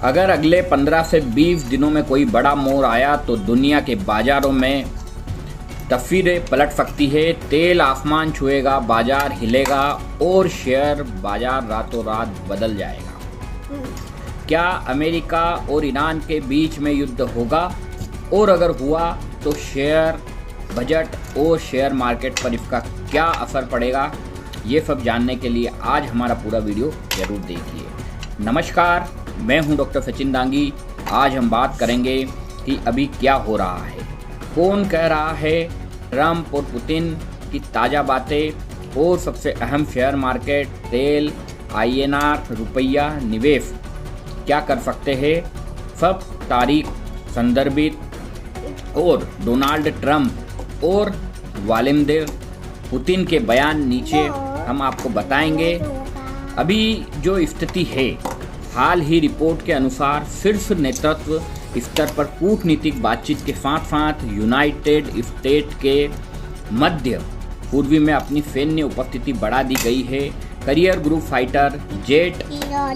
अगर अगले 15 से 20 दिनों में कोई बड़ा मोड़ आया तो दुनिया के बाजारों में तस्वीरें पलट सकती है। तेल आसमान छुएगा, बाजार हिलेगा और शेयर बाजार रातों रात बदल जाएगा। क्या अमेरिका और ईरान के बीच में युद्ध होगा, और अगर हुआ तो शेयर बजट और शेयर मार्केट पर इसका क्या असर पड़ेगा? ये सब जानने के लिए आज हमारा पूरा वीडियो जरूर देखिए। नमस्कार, मैं हूं डॉक्टर सचिन दांगी। आज हम बात करेंगे कि अभी क्या हो रहा है, कौन कह रहा है, ट्रंप और पुतिन की ताज़ा बातें और सबसे अहम शेयर मार्केट, तेल, INR, रुपया, निवेश क्या कर सकते हैं, सब तारीख संदर्भित और डोनाल्ड ट्रंप और व्लादिमीर पुतिन के बयान नीचे हम आपको बताएंगे। अभी जो स्थिति है, हाल ही रिपोर्ट के अनुसार शीर्ष नेतृत्व स्तर पर कूटनीतिक बातचीत के साथ साथ यूनाइटेड स्टेट के मध्य पूर्वी में अपनी सैन्य उपस्थिति बढ़ा दी गई है। करियर ग्रुप फाइटर जेट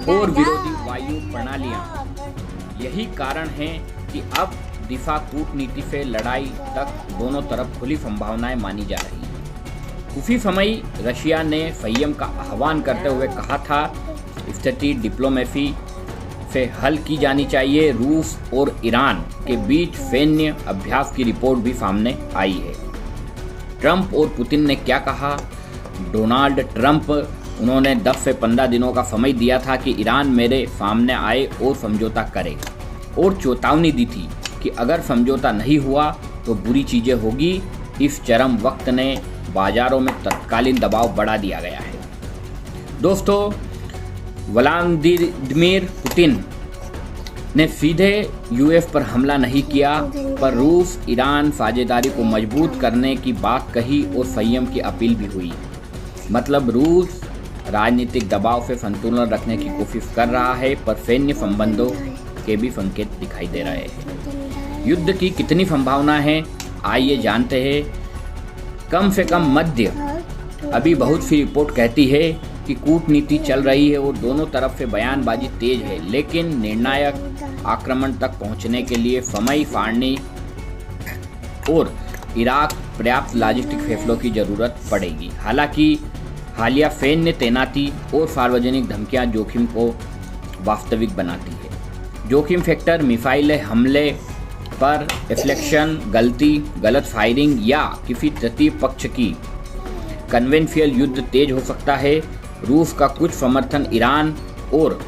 और विरोधी वायु प्रणालियां यही कारण है कि अब दिफा कूटनीति से लड़ाई तक दोनों तरफ खुली संभावनाएं मानी जा रही है। उसी समय रशिया ने संयम का आह्वान करते हुए कहा था स्थिति डिप्लोमेसी से हल की जानी चाहिए। रूस और ईरान के बीच सैन्य अभ्यास की रिपोर्ट भी सामने आई है। ट्रंप और पुतिन ने क्या कहा? डोनाल्ड ट्रंप, उन्होंने 10 से 15 दिनों का समय दिया था कि ईरान मेरे सामने आए और समझौता करे, और चेतावनी दी थी कि अगर समझौता नहीं हुआ तो बुरी चीज़ें होगी। इस चरम वक्त ने बाजारों में तत्कालीन दबाव बढ़ा दिया गया है। दोस्तों, व्लादिमीर पुतिन ने सीधे यूएस पर हमला नहीं किया, पर रूस ईरान साझेदारी को मजबूत करने की बात कही और संयम की अपील भी हुई। मतलब रूस राजनीतिक दबाव से संतुलन रखने की कोशिश कर रहा है, पर सैन्य संबंधों के भी संकेत दिखाई दे रहे हैं। युद्ध की कितनी संभावना है, आइए जानते हैं। कम से कम मध्य अभी बहुत सी रिपोर्ट कहती है कि कूटनीति चल रही है और दोनों तरफ से बयानबाजी तेज है, लेकिन निर्णायक आक्रमण तक पहुंचने के लिए समय सारणी और इराक पर्याप्त लॉजिस्टिक फैसलों की जरूरत पड़ेगी। हालांकि हालिया सैन्य तैनाती और सार्वजनिक धमकियां जोखिम को वास्तविक बनाती है। जोखिम फैक्टर मिसाइल हमले पर रिफ्लेक्शन, गलती, गलत फायरिंग या किसी तृतीय पक्ष की कन्वेंशियल युद्ध तेज हो सकता है। रूस का कुछ समर्थन, ईरान और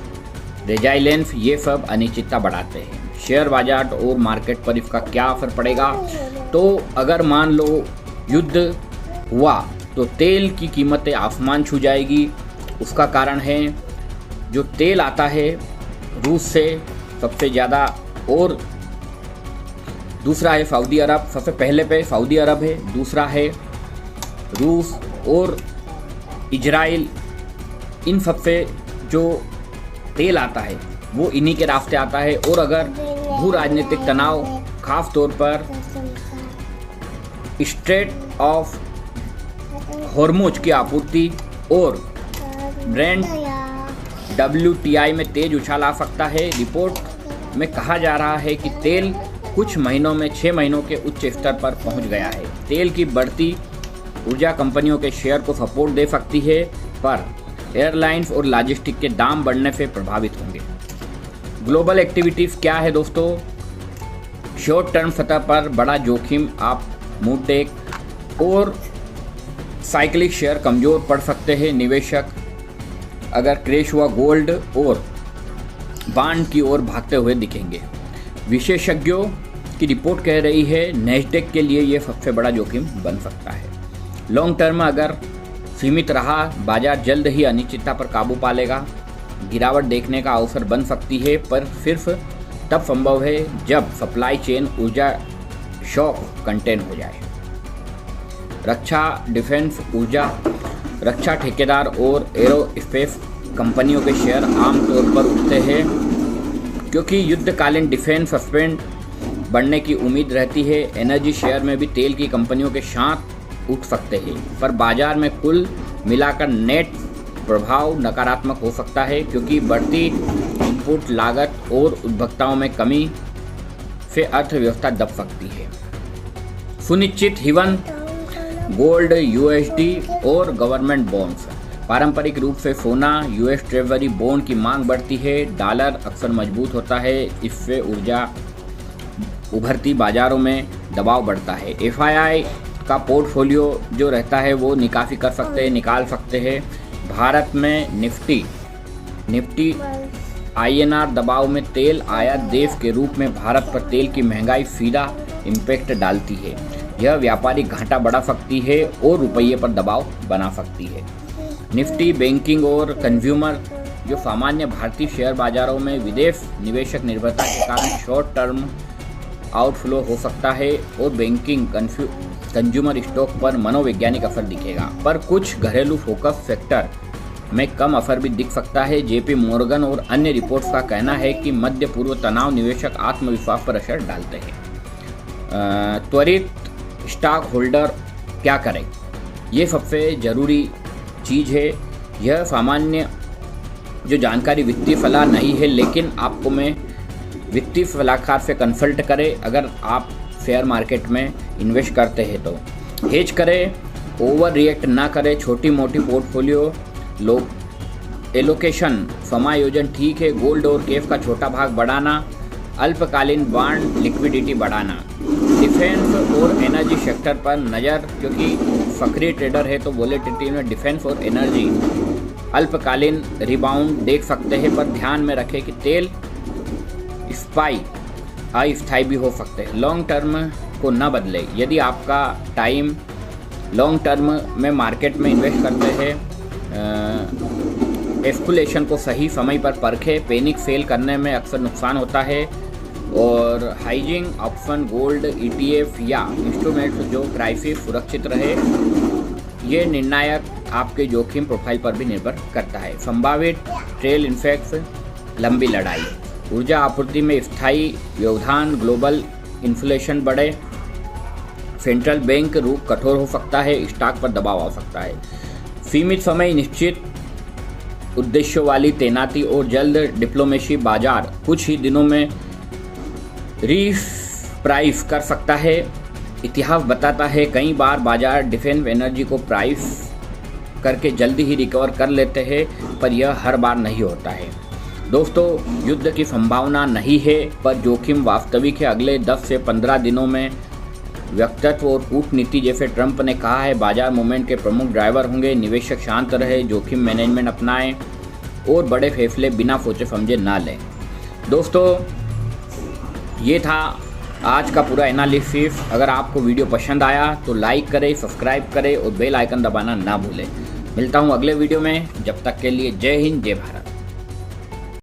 रेजाइलेंस, ये सब अनिश्चितता बढ़ाते हैं। शेयर बाजार और मार्केट पर इसका क्या असर पड़ेगा? तो अगर मान लो युद्ध हुआ तो तेल की कीमतें आसमान छू जाएगी। उसका कारण है जो तेल आता है रूस से सबसे ज़्यादा, और दूसरा है सऊदी अरब। सबसे पहले पे सऊदी अरब है, दूसरा है रूस और इजराइल। इन सबसे जो तेल आता है वो इन्हीं के रास्ते आता है। और अगर भू राजनीतिक तनाव, खास तौर पर स्ट्रेट ऑफ हॉर्मुज की आपूर्ति और ब्रेंट WTI में तेज उछाल आ सकता है। रिपोर्ट में कहा जा रहा है कि तेल कुछ महीनों में 6 महीनों के उच्च स्तर पर पहुंच गया है। तेल की बढ़ती ऊर्जा कंपनियों के शेयर को सपोर्ट दे सकती है, पर एयरलाइंस और लॉजिस्टिक के दाम बढ़ने से प्रभावित होंगे। ग्लोबल एक्टिविटीज़ क्या है दोस्तों? शॉर्ट टर्म सतह पर बड़ा जोखिम, आप मूवटेक और साइक्लिक शेयर कमज़ोर पड़ सकते हैं। निवेशक अगर क्रैश हुआ गोल्ड और बांड की ओर भागते हुए दिखेंगे। विशेषज्ञों की रिपोर्ट कह रही है नैस्डैक के लिए ये सबसे बड़ा जोखिम बन सकता है। लॉन्ग टर्म अगर सीमित रहा, बाजार जल्द ही अनिश्चितता पर काबू पा लेगा। गिरावट देखने का अवसर बन सकती है, पर सिर्फ तब संभव है जब सप्लाई चेन ऊर्जा शॉक कंटेन हो जाए। रक्षा, डिफेंस, ऊर्जा, रक्षा ठेकेदार और एरोस्पेस कंपनियों के शेयर आमतौर पर उठते हैं क्योंकि युद्धकालीन डिफेंस सस्पेंड बढ़ने की उम्मीद रहती है। एनर्जी शेयर में भी तेल की कंपनियों के साथ उठ सकते हैं, पर बाजार में कुल मिलाकर नेट प्रभाव नकारात्मक हो सकता है क्योंकि बढ़ती इनपुट लागत और उपभोक्ताओं में कमी से अर्थव्यवस्था दब सकती है। सुनिश्चित हिवन गोल्ड, यूएसडी और गवर्नमेंट बॉन्ड्स। पारंपरिक रूप से सोना, यूएस ट्रेजरी बॉन्ड की मांग बढ़ती है, डॉलर अक्सर मजबूत होता है, इससे ऊर्जा उभरती बाजारों में दबाव बढ़ता है। एफआईआई का पोर्टफोलियो जो रहता है वो निकासी कर सकते हैं, निकाल सकते हैं। भारत में निफ्टी आईएनआर दबाव में तेल आयात देश के रूप में भारत पर तेल की महंगाई सीधा इम्पैक्ट डालती है। यह व्यापारिक घाटा बढ़ा सकती है और रुपये पर दबाव बना सकती है। निफ्टी बैंकिंग और कंज्यूमर जो सामान्य भारतीय शेयर बाजारों में विदेश निवेशक निर्भरता के कारण शॉर्ट टर्म आउटफ्लो हो सकता है और बैंकिंग कंज्यूमर स्टॉक पर मनोवैज्ञानिक असर दिखेगा, पर कुछ घरेलू फोकस सेक्टर में कम असर भी दिख सकता है। जेपी मॉर्गन और अन्य रिपोर्ट्स का कहना है कि मध्य पूर्व तनाव निवेशक आत्मविश्वास पर असर डालते हैं। त्वरित स्टॉक होल्डर क्या करें, ये सबसे ज़रूरी चीज़ है। यह सामान्य जो जानकारी वित्तीय सलाह नहीं है, लेकिन आपको मैं वित्तीय सलाहकार से कंसल्ट करें अगर आप शेयर मार्केट में इन्वेस्ट करते हैं तो। हेज करें, ओवर रिएक्ट ना करें। छोटी मोटी पोर्टफोलियो एलोकेशन समायोजन ठीक है। गोल्ड और कैश का छोटा भाग बढ़ाना, अल्पकालीन बॉन्ड लिक्विडिटी बढ़ाना। डिफेंस और एनर्जी सेक्टर पर नज़र, क्योंकि सक्रिय ट्रेडर है तो वोलेटिलिटी में डिफेंस और एनर्जी अल्पकालीन रिबाउंड देख सकते हैं, पर ध्यान में रखें कि तेल अस्थायी भी हो सकते हैं। लॉन्ग टर्म को न बदले। यदि आपका टाइम लॉन्ग टर्म में मार्केट में इन्वेस्ट करते हैं, एस्कुलेशन को सही समय पर परखें। पैनिक सेल करने में अक्सर नुकसान होता है। और हाइजिंग ऑप्शन, गोल्ड, ईटीएफ या इंस्ट्रूमेंट्स जो क्राइसिस सुरक्षित रहे, ये निर्णायक आपके जोखिम प्रोफाइल पर भी निर्भर करता है। संभावित ट्रेल इन्फेक्ट्स, लंबी लड़ाई, ऊर्जा आपूर्ति में स्थायी व्यवधान, ग्लोबल इन्फ्लेशन बढ़े, सेंट्रल बैंक रुख कठोर हो सकता है, स्टॉक पर दबाव आ सकता है। सीमित समय, निश्चित उद्देश्यों वाली तैनाती और जल्द डिप्लोमेसी बाजार कुछ ही दिनों में रीप्राइस कर सकता है। इतिहास बताता है कई बार बाजार डिफेंस एनर्जी को प्राइस करके जल्दी ही रिकवर कर लेते हैं, पर यह हर बार नहीं होता है। दोस्तों, युद्ध की संभावना नहीं है, पर जोखिम वास्तविक है। अगले 10 से 15 दिनों में व्यक्तित्व और कूटनीति, जैसे ट्रंप ने कहा है, बाजार मूवमेंट के प्रमुख ड्राइवर होंगे। निवेशक शांत रहे, जोखिम मैनेजमेंट अपनाएं और बड़े फैसले बिना सोचे समझे ना लें। दोस्तों, ये था आज का पूरा एनालिसिस। अगर आपको वीडियो पसंद आया तो लाइक करें, सब्सक्राइब करें और बेल आइकन दबाना ना भूलें। मिलता हूँ अगले वीडियो में, जब तक के लिए जय हिंद, जय भारत।